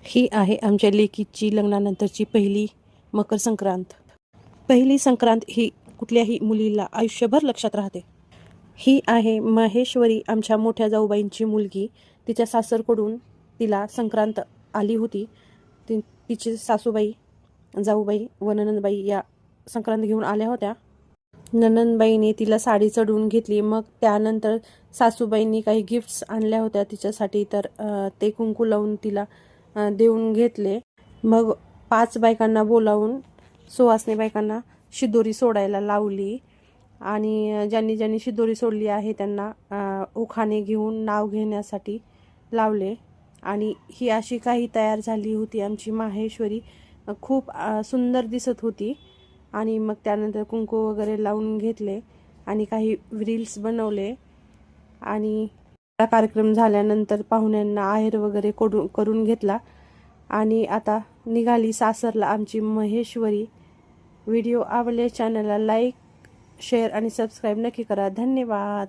ही आहे आमच्या लेकीची लग्नानंतरची पहिली मकर संक्रांत. पहिली संक्रांत ही कुठल्याही मुलीला आयुष्यभर लक्षात राहते. ही आहे महेश्वरी, आमच्या मोठ्या जाऊबाईंची मुलगी. तिच्या सासरकडून तिला संक्रांत आली होती. तिची सासूबाई, जाऊबाई व ननंदबाई या संक्रांत घेऊन आल्या होत्या. ननंदबाईने तिला साडी चढवून घेतली. मग त्यानंतर सासूबाईंनी काही गिफ्ट्स आणल्या होत्या तिच्यासाठी, तर ते कुंकू लावून तिला देऊन घेतले. मग 5 बायकांना बोलावून सुवासनी बायकांना शिदोरी सोडायला लावली आणि ज्यांनी ज्यांनी शिदोरी सोडली आहे त्यांना उखाणे घेऊन नाव घेण्यासाठी लावले. आणि ही अशी काही तयार झाली होती आमची माहेश्वरी. खूप सुंदर दिसत होती. आणि मग त्यानंतर कुंकू वगैरे लावून घेतले आणि काही रील्स बनवले. आणि कार्यक्रम झाल्यानंतर पाहुण्यांना आहेर वगैरे करून घेतला आणि आता निघाली सासरला आमची महेश्वरी. व्हिडिओ आवडले चॅनलला लाईक, शेअर आणि सबस्क्राईब नक्की करा. धन्यवाद.